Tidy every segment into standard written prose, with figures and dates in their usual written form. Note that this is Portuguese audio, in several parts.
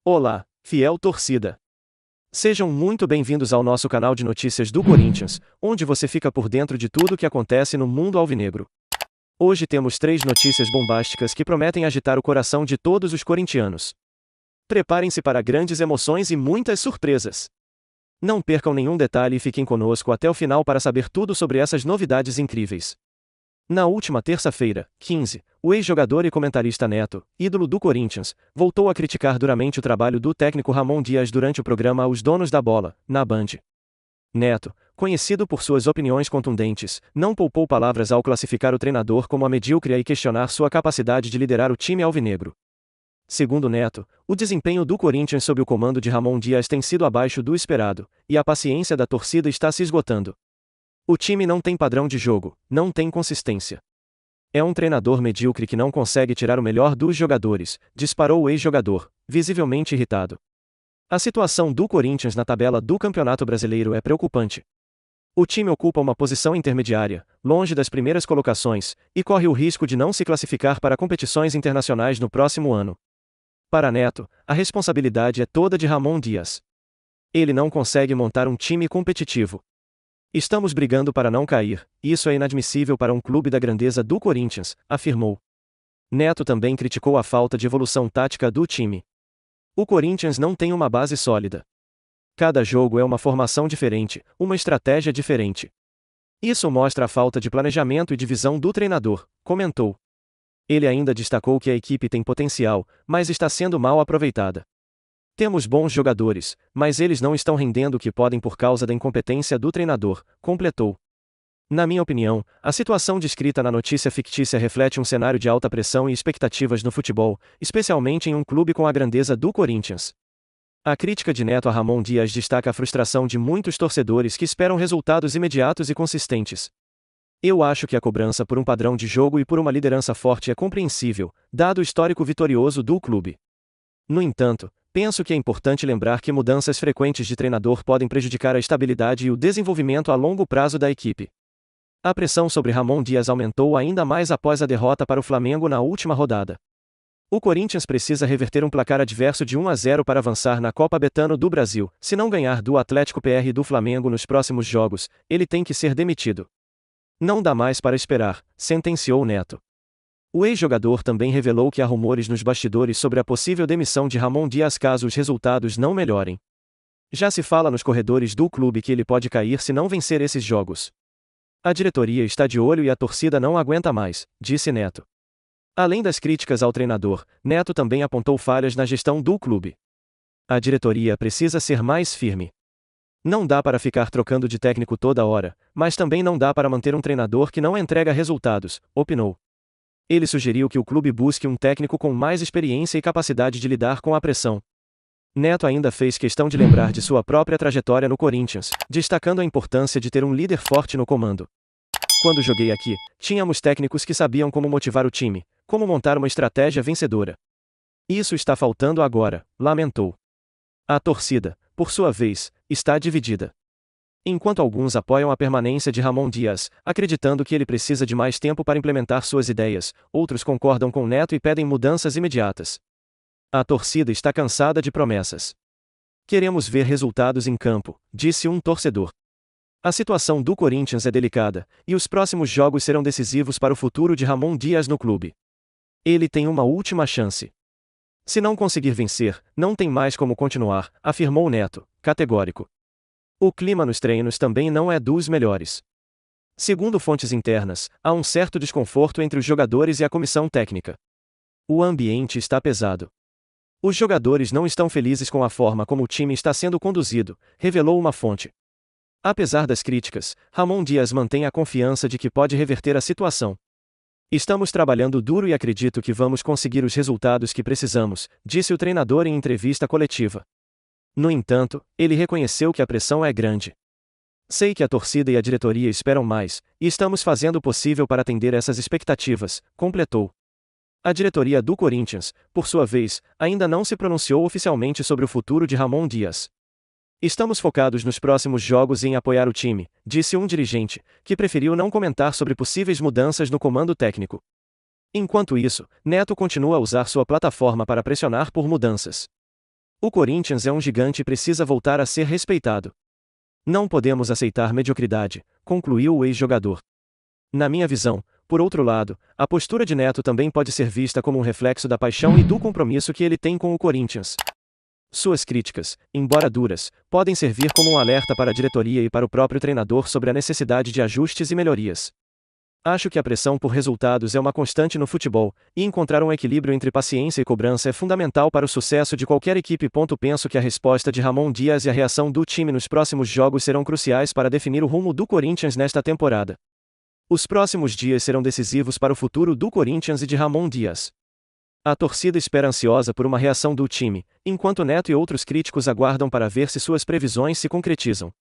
Olá, fiel torcida. Sejam muito bem-vindos ao nosso canal de notícias do Corinthians, onde você fica por dentro de tudo o que acontece no mundo alvinegro. Hoje temos 3 notícias bombásticas que prometem agitar o coração de todos os corintianos. Preparem-se para grandes emoções e muitas surpresas. Não percam nenhum detalhe e fiquem conosco até o final para saber tudo sobre essas novidades incríveis. Na última terça-feira, 15, o ex-jogador e comentarista Neto, ídolo do Corinthians, voltou a criticar duramente o trabalho do técnico Ramon Dias durante o programa Os Donos da Bola, na Band. Neto, conhecido por suas opiniões contundentes, não poupou palavras ao classificar o treinador como a medíocre e questionar sua capacidade de liderar o time alvinegro. Segundo Neto, o desempenho do Corinthians sob o comando de Ramon Dias tem sido abaixo do esperado, e a paciência da torcida está se esgotando. O time não tem padrão de jogo, não tem consistência. É um treinador medíocre que não consegue tirar o melhor dos jogadores, disparou o ex-jogador, visivelmente irritado. A situação do Corinthians na tabela do Campeonato Brasileiro é preocupante. O time ocupa uma posição intermediária, longe das primeiras colocações, e corre o risco de não se classificar para competições internacionais no próximo ano. Para Neto, a responsabilidade é toda de Ramon Dias. Ele não consegue montar um time competitivo. Estamos brigando para não cair, e isso é inadmissível para um clube da grandeza do Corinthians, afirmou. Neto também criticou a falta de evolução tática do time. O Corinthians não tem uma base sólida. Cada jogo é uma formação diferente, uma estratégia diferente. Isso mostra a falta de planejamento e de visão do treinador, comentou. Ele ainda destacou que a equipe tem potencial, mas está sendo mal aproveitada. Temos bons jogadores, mas eles não estão rendendo o que podem por causa da incompetência do treinador, completou. Na minha opinião, a situação descrita na notícia fictícia reflete um cenário de alta pressão e expectativas no futebol, especialmente em um clube com a grandeza do Corinthians. A crítica de Neto a Ramon Dias destaca a frustração de muitos torcedores que esperam resultados imediatos e consistentes. Eu acho que a cobrança por um padrão de jogo e por uma liderança forte é compreensível, dado o histórico vitorioso do clube. No entanto, penso que é importante lembrar que mudanças frequentes de treinador podem prejudicar a estabilidade e o desenvolvimento a longo prazo da equipe. A pressão sobre Ramon Dias aumentou ainda mais após a derrota para o Flamengo na última rodada. O Corinthians precisa reverter um placar adverso de 1-0 para avançar na Copa Betano do Brasil. Se não ganhar do Atlético PR e do Flamengo nos próximos jogos, ele tem que ser demitido. Não dá mais para esperar, sentenciou Neto. O ex-jogador também revelou que há rumores nos bastidores sobre a possível demissão de Ramon Dias caso os resultados não melhorem. Já se fala nos corredores do clube que ele pode cair se não vencer esses jogos. A diretoria está de olho e a torcida não aguenta mais, disse Neto. Além das críticas ao treinador, Neto também apontou falhas na gestão do clube. A diretoria precisa ser mais firme. Não dá para ficar trocando de técnico toda hora, mas também não dá para manter um treinador que não entrega resultados, opinou. Ele sugeriu que o clube busque um técnico com mais experiência e capacidade de lidar com a pressão. Neto ainda fez questão de lembrar de sua própria trajetória no Corinthians, destacando a importância de ter um líder forte no comando. Quando joguei aqui, tínhamos técnicos que sabiam como motivar o time, como montar uma estratégia vencedora. Isso está faltando agora, lamentou. A torcida, por sua vez, está dividida. Enquanto alguns apoiam a permanência de Ramon Dias, acreditando que ele precisa de mais tempo para implementar suas ideias, outros concordam com Neto e pedem mudanças imediatas. A torcida está cansada de promessas. Queremos ver resultados em campo, disse um torcedor. A situação do Corinthians é delicada, e os próximos jogos serão decisivos para o futuro de Ramon Dias no clube. Ele tem uma última chance. Se não conseguir vencer, não tem mais como continuar, afirmou Neto, categórico. O clima nos treinos também não é dos melhores. Segundo fontes internas, há um certo desconforto entre os jogadores e a comissão técnica. O ambiente está pesado. Os jogadores não estão felizes com a forma como o time está sendo conduzido, revelou uma fonte. Apesar das críticas, Ramon Dias mantém a confiança de que pode reverter a situação. Estamos trabalhando duro e acredito que vamos conseguir os resultados que precisamos, disse o treinador em entrevista coletiva. No entanto, ele reconheceu que a pressão é grande. Sei que a torcida e a diretoria esperam mais, e estamos fazendo o possível para atender essas expectativas, completou. A diretoria do Corinthians, por sua vez, ainda não se pronunciou oficialmente sobre o futuro de Ramon Dias. Estamos focados nos próximos jogos e em apoiar o time, disse um dirigente, que preferiu não comentar sobre possíveis mudanças no comando técnico. Enquanto isso, Neto continua a usar sua plataforma para pressionar por mudanças. O Corinthians é um gigante e precisa voltar a ser respeitado. Não podemos aceitar mediocridade, concluiu o ex-jogador. Na minha visão, por outro lado, a postura de Neto também pode ser vista como um reflexo da paixão e do compromisso que ele tem com o Corinthians. Suas críticas, embora duras, podem servir como um alerta para a diretoria e para o próprio treinador sobre a necessidade de ajustes e melhorias. Acho que a pressão por resultados é uma constante no futebol, e encontrar um equilíbrio entre paciência e cobrança é fundamental para o sucesso de qualquer equipe. Penso que a resposta de Ramon Dias e a reação do time nos próximos jogos serão cruciais para definir o rumo do Corinthians nesta temporada. Os próximos dias serão decisivos para o futuro do Corinthians e de Ramon Dias. A torcida espera ansiosa por uma reação do time, enquanto Neto e outros críticos aguardam para ver se suas previsões se concretizam.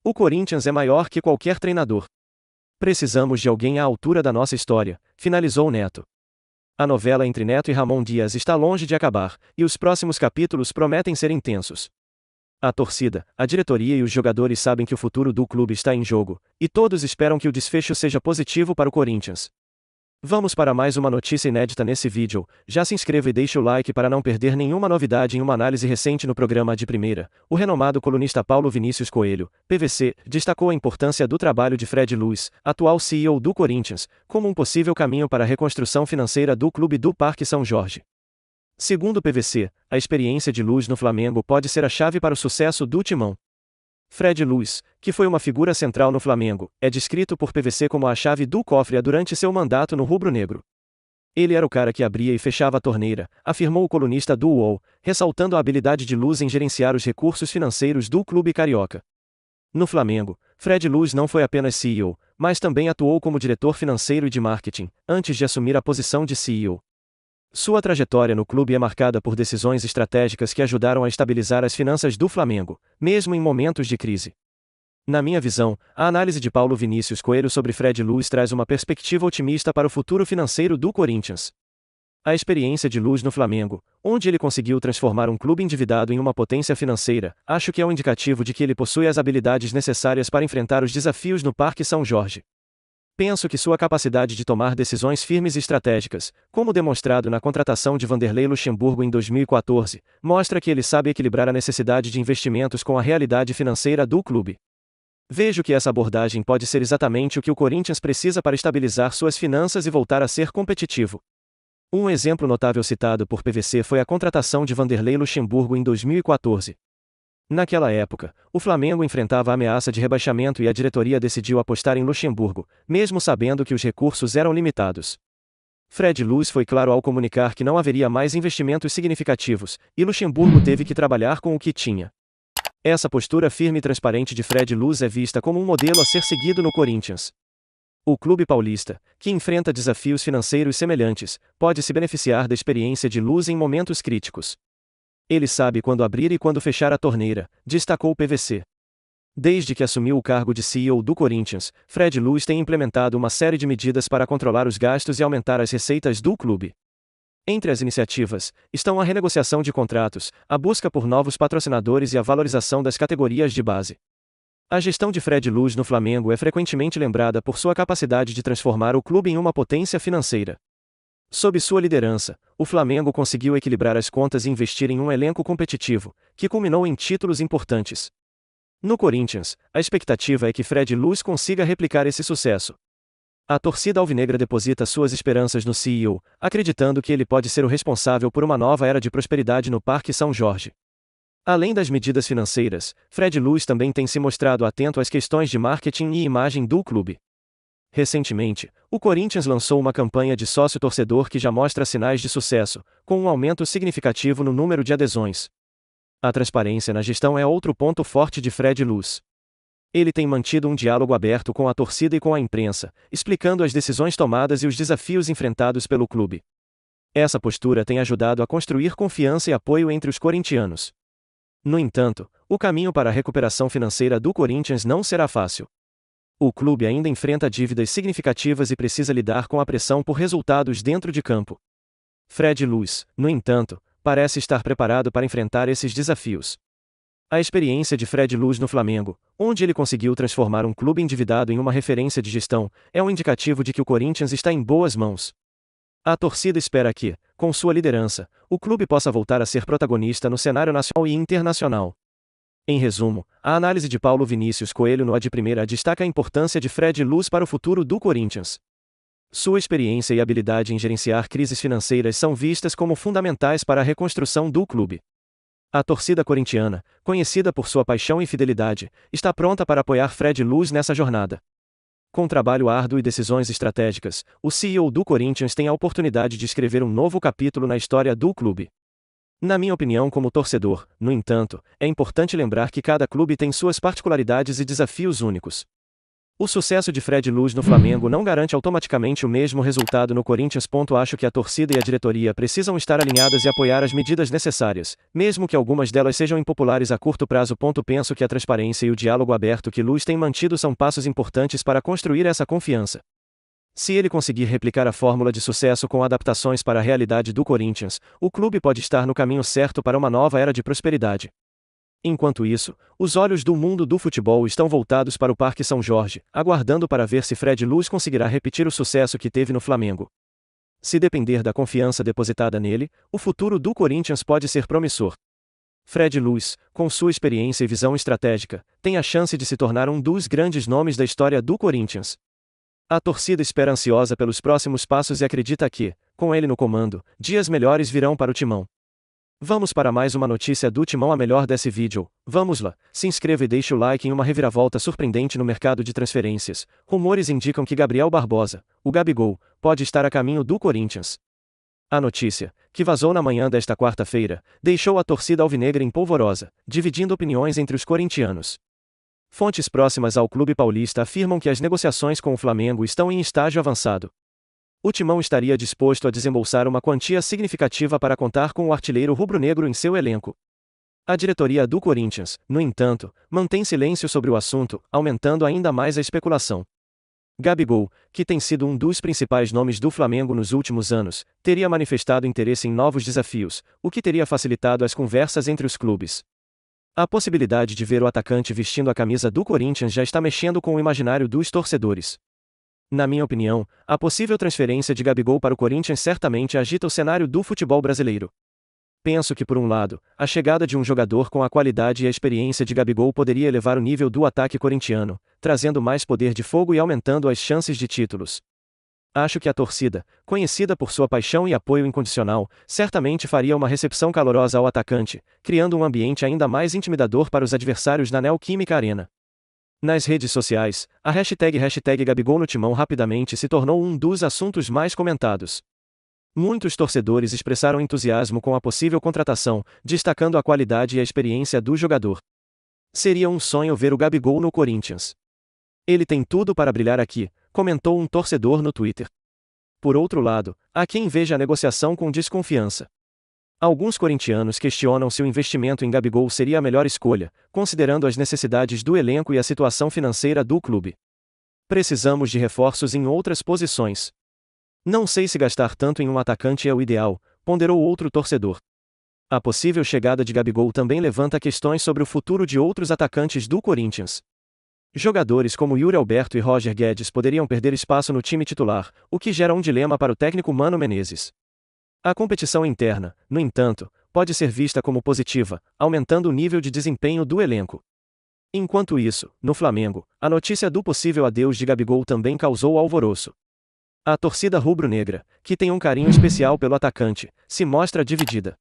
O Corinthians é maior que qualquer treinador. Precisamos de alguém à altura da nossa história, finalizou Neto. A novela entre Neto e Ramon Dias está longe de acabar, e os próximos capítulos prometem ser intensos. A torcida, a diretoria e os jogadores sabem que o futuro do clube está em jogo, e todos esperam que o desfecho seja positivo para o Corinthians. Vamos para mais uma notícia inédita nesse vídeo. Já se inscreva e deixe o like para não perder nenhuma novidade. Em uma análise recente no programa De Primeira, o renomado colunista Paulo Vinícius Coelho, PVC, destacou a importância do trabalho de Fred Luz, atual CEO do Corinthians, como um possível caminho para a reconstrução financeira do clube do Parque São Jorge. Segundo o PVC, a experiência de Luz no Flamengo pode ser a chave para o sucesso do Timão. Fred Luz, que foi uma figura central no Flamengo, é descrito por PVC como a chave do cofre durante seu mandato no rubro-negro. Ele era o cara que abria e fechava a torneira, afirmou o colunista do UOL, ressaltando a habilidade de Luz em gerenciar os recursos financeiros do clube carioca. No Flamengo, Fred Luz não foi apenas CEO, mas também atuou como diretor financeiro e de marketing, antes de assumir a posição de CEO. Sua trajetória no clube é marcada por decisões estratégicas que ajudaram a estabilizar as finanças do Flamengo, mesmo em momentos de crise. Na minha visão, a análise de Paulo Vinícius Coelho sobre Fred Luz traz uma perspectiva otimista para o futuro financeiro do Corinthians. A experiência de Luz no Flamengo, onde ele conseguiu transformar um clube endividado em uma potência financeira, acho que é um indicativo de que ele possui as habilidades necessárias para enfrentar os desafios no Parque São Jorge. Penso que sua capacidade de tomar decisões firmes e estratégicas, como demonstrado na contratação de Vanderlei Luxemburgo em 2014, mostra que ele sabe equilibrar a necessidade de investimentos com a realidade financeira do clube. Vejo que essa abordagem pode ser exatamente o que o Corinthians precisa para estabilizar suas finanças e voltar a ser competitivo. Um exemplo notável citado por PVC foi a contratação de Vanderlei Luxemburgo em 2014. Naquela época, o Flamengo enfrentava a ameaça de rebaixamento e a diretoria decidiu apostar em Luxemburgo, mesmo sabendo que os recursos eram limitados. Fred Luz foi claro ao comunicar que não haveria mais investimentos significativos, e Luxemburgo teve que trabalhar com o que tinha. Essa postura firme e transparente de Fred Luz é vista como um modelo a ser seguido no Corinthians. O clube paulista, que enfrenta desafios financeiros semelhantes, pode se beneficiar da experiência de Luz em momentos críticos. Ele sabe quando abrir e quando fechar a torneira, destacou o PVC. Desde que assumiu o cargo de CEO do Corinthians, Fred Luz tem implementado uma série de medidas para controlar os gastos e aumentar as receitas do clube. Entre as iniciativas, estão a renegociação de contratos, a busca por novos patrocinadores e a valorização das categorias de base. A gestão de Fred Luz no Flamengo é frequentemente lembrada por sua capacidade de transformar o clube em uma potência financeira. Sob sua liderança, o Flamengo conseguiu equilibrar as contas e investir em um elenco competitivo, que culminou em títulos importantes. No Corinthians, a expectativa é que Fred Luz consiga replicar esse sucesso. A torcida alvinegra deposita suas esperanças no CEO, acreditando que ele pode ser o responsável por uma nova era de prosperidade no Parque São Jorge. Além das medidas financeiras, Fred Luz também tem se mostrado atento às questões de marketing e imagem do clube. Recentemente, o Corinthians lançou uma campanha de sócio-torcedor que já mostra sinais de sucesso, com um aumento significativo no número de adesões. A transparência na gestão é outro ponto forte de Fred Luz. Ele tem mantido um diálogo aberto com a torcida e com a imprensa, explicando as decisões tomadas e os desafios enfrentados pelo clube. Essa postura tem ajudado a construir confiança e apoio entre os corintianos. No entanto, o caminho para a recuperação financeira do Corinthians não será fácil. O clube ainda enfrenta dívidas significativas e precisa lidar com a pressão por resultados dentro de campo. Fred Luz, no entanto, parece estar preparado para enfrentar esses desafios. A experiência de Fred Luz no Flamengo, onde ele conseguiu transformar um clube endividado em uma referência de gestão, é um indicativo de que o Corinthians está em boas mãos. A torcida espera que, com sua liderança, o clube possa voltar a ser protagonista no cenário nacional e internacional. Em resumo, a análise de Paulo Vinícius Coelho no AD Primeira destaca a importância de Fred Luz para o futuro do Corinthians. Sua experiência e habilidade em gerenciar crises financeiras são vistas como fundamentais para a reconstrução do clube. A torcida corintiana, conhecida por sua paixão e fidelidade, está pronta para apoiar Fred Luz nessa jornada. Com trabalho árduo e decisões estratégicas, o CEO do Corinthians tem a oportunidade de escrever um novo capítulo na história do clube. Na minha opinião como torcedor, no entanto, é importante lembrar que cada clube tem suas particularidades e desafios únicos. O sucesso de Fred Luz no Flamengo não garante automaticamente o mesmo resultado no Corinthians. Acho que a torcida e a diretoria precisam estar alinhadas e apoiar as medidas necessárias, mesmo que algumas delas sejam impopulares a curto prazo. Penso que a transparência e o diálogo aberto que Luz tem mantido são passos importantes para construir essa confiança. Se ele conseguir replicar a fórmula de sucesso com adaptações para a realidade do Corinthians, o clube pode estar no caminho certo para uma nova era de prosperidade. Enquanto isso, os olhos do mundo do futebol estão voltados para o Parque São Jorge, aguardando para ver se Fred Luz conseguirá repetir o sucesso que teve no Flamengo. Se depender da confiança depositada nele, o futuro do Corinthians pode ser promissor. Fred Luz, com sua experiência e visão estratégica, tem a chance de se tornar um dos grandes nomes da história do Corinthians. A torcida espera ansiosa pelos próximos passos e acredita que, com ele no comando, dias melhores virão para o Timão. Vamos para mais uma notícia do Timão. A melhor desse vídeo. Vamos lá, se inscreva e deixe o like. Em uma reviravolta surpreendente no mercado de transferências, rumores indicam que Gabriel Barbosa, o Gabigol, pode estar a caminho do Corinthians. A notícia, que vazou na manhã desta quarta-feira, deixou a torcida alvinegra em polvorosa, dividindo opiniões entre os corintianos. Fontes próximas ao clube paulista afirmam que as negociações com o Flamengo estão em estágio avançado. O Timão estaria disposto a desembolsar uma quantia significativa para contar com o artilheiro rubro-negro em seu elenco. A diretoria do Corinthians, no entanto, mantém silêncio sobre o assunto, aumentando ainda mais a especulação. Gabigol, que tem sido um dos principais nomes do Flamengo nos últimos anos, teria manifestado interesse em novos desafios, o que teria facilitado as conversas entre os clubes. A possibilidade de ver o atacante vestindo a camisa do Corinthians já está mexendo com o imaginário dos torcedores. Na minha opinião, a possível transferência de Gabigol para o Corinthians certamente agita o cenário do futebol brasileiro. Penso que, por um lado, a chegada de um jogador com a qualidade e a experiência de Gabigol poderia elevar o nível do ataque corintiano, trazendo mais poder de fogo e aumentando as chances de títulos. Acho que a torcida, conhecida por sua paixão e apoio incondicional, certamente faria uma recepção calorosa ao atacante, criando um ambiente ainda mais intimidador para os adversários na Neoquímica Arena. Nas redes sociais, a hashtag Gabigol no Timão rapidamente se tornou um dos assuntos mais comentados. Muitos torcedores expressaram entusiasmo com a possível contratação, destacando a qualidade e a experiência do jogador. Seria um sonho ver o Gabigol no Corinthians. Ele tem tudo para brilhar aqui, comentou um torcedor no Twitter. Por outro lado, há quem veja a negociação com desconfiança. Alguns corintianos questionam se o investimento em Gabigol seria a melhor escolha, considerando as necessidades do elenco e a situação financeira do clube. Precisamos de reforços em outras posições. Não sei se gastar tanto em um atacante é o ideal, ponderou outro torcedor. A possível chegada de Gabigol também levanta questões sobre o futuro de outros atacantes do Corinthians. Jogadores como Yuri Alberto e Roger Guedes poderiam perder espaço no time titular, o que gera um dilema para o técnico Mano Menezes. A competição interna, no entanto, pode ser vista como positiva, aumentando o nível de desempenho do elenco. Enquanto isso, no Flamengo, a notícia do possível adeus de Gabigol também causou alvoroço. A torcida rubro-negra, que tem um carinho especial pelo atacante, se mostra dividida.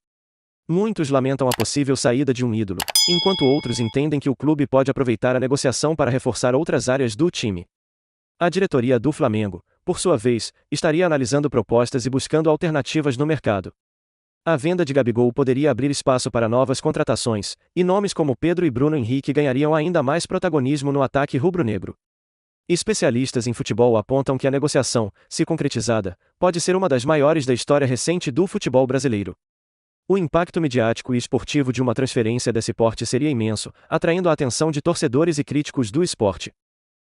Muitos lamentam a possível saída de um ídolo, enquanto outros entendem que o clube pode aproveitar a negociação para reforçar outras áreas do time. A diretoria do Flamengo, por sua vez, estaria analisando propostas e buscando alternativas no mercado. A venda de Gabigol poderia abrir espaço para novas contratações, e nomes como Pedro e Bruno Henrique ganhariam ainda mais protagonismo no ataque rubro-negro. Especialistas em futebol apontam que a negociação, se concretizada, pode ser uma das maiores da história recente do futebol brasileiro. O impacto midiático e esportivo de uma transferência desse porte seria imenso, atraindo a atenção de torcedores e críticos do esporte.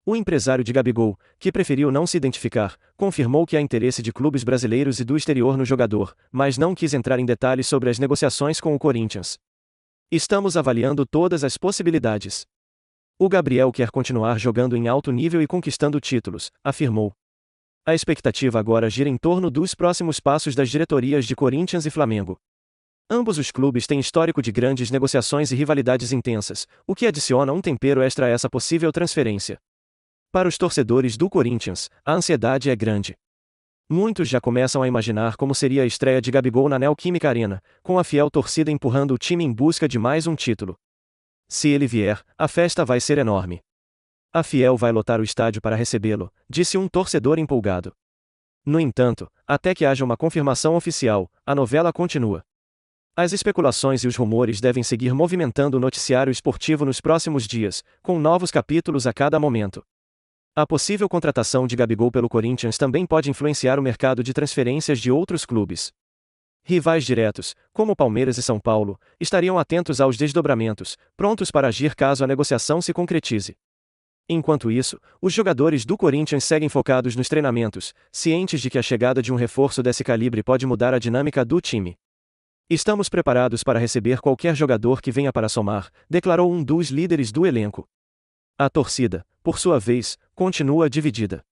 O empresário de Gabigol, que preferiu não se identificar, confirmou que há interesse de clubes brasileiros e do exterior no jogador, mas não quis entrar em detalhes sobre as negociações com o Corinthians. Estamos avaliando todas as possibilidades. O Gabriel quer continuar jogando em alto nível e conquistando títulos, afirmou. A expectativa agora gira em torno dos próximos passos das diretorias de Corinthians e Flamengo. Ambos os clubes têm histórico de grandes negociações e rivalidades intensas, o que adiciona um tempero extra a essa possível transferência. Para os torcedores do Corinthians, a ansiedade é grande. Muitos já começam a imaginar como seria a estreia de Gabigol na Neoquímica Arena, com a fiel torcida empurrando o time em busca de mais um título. Se ele vier, a festa vai ser enorme. A fiel vai lotar o estádio para recebê-lo, disse um torcedor empolgado. No entanto, até que haja uma confirmação oficial, a novela continua. As especulações e os rumores devem seguir movimentando o noticiário esportivo nos próximos dias, com novos capítulos a cada momento. A possível contratação de Gabigol pelo Corinthians também pode influenciar o mercado de transferências de outros clubes. Rivais diretos, como Palmeiras e São Paulo, estariam atentos aos desdobramentos, prontos para agir caso a negociação se concretize. Enquanto isso, os jogadores do Corinthians seguem focados nos treinamentos, cientes de que a chegada de um reforço desse calibre pode mudar a dinâmica do time. Estamos preparados para receber qualquer jogador que venha para somar, declarou um dos líderes do elenco. A torcida, por sua vez, continua dividida.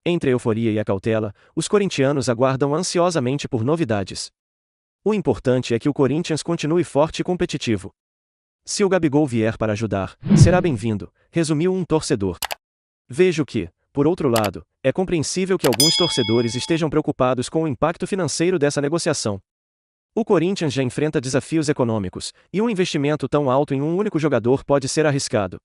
Entre a euforia e a cautela, os corintianos aguardam ansiosamente por novidades. O importante é que o Corinthians continue forte e competitivo. Se o Gabigol vier para ajudar, será bem-vindo, resumiu um torcedor. Vejo que, por outro lado, é compreensível que alguns torcedores estejam preocupados com o impacto financeiro dessa negociação. O Corinthians já enfrenta desafios econômicos, e um investimento tão alto em um único jogador pode ser arriscado.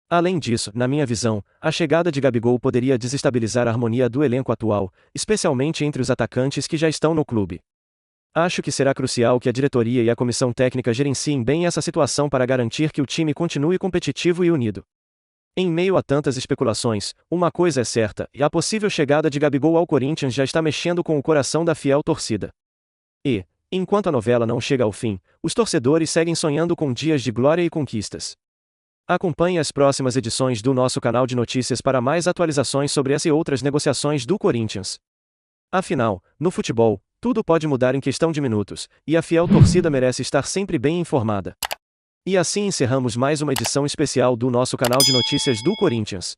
Além disso, na minha visão, a chegada de Gabigol poderia desestabilizar a harmonia do elenco atual, especialmente entre os atacantes que já estão no clube. Acho que será crucial que a diretoria e a comissão técnica gerenciem bem essa situação para garantir que o time continue competitivo e unido. Em meio a tantas especulações, uma coisa é certa, e a possível chegada de Gabigol ao Corinthians já está mexendo com o coração da fiel torcida. E, enquanto a novela não chega ao fim, os torcedores seguem sonhando com dias de glória e conquistas. Acompanhe as próximas edições do nosso canal de notícias para mais atualizações sobre essa e outras negociações do Corinthians. Afinal, no futebol, tudo pode mudar em questão de minutos, e a fiel torcida merece estar sempre bem informada. E assim encerramos mais uma edição especial do nosso canal de notícias do Corinthians.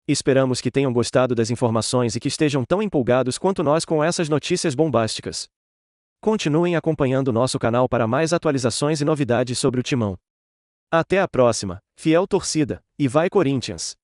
Esperamos que tenham gostado das informações e que estejam tão empolgados quanto nós com essas notícias bombásticas. Continuem acompanhando nosso canal para mais atualizações e novidades sobre o Timão. Até a próxima, fiel torcida, e vai Corinthians!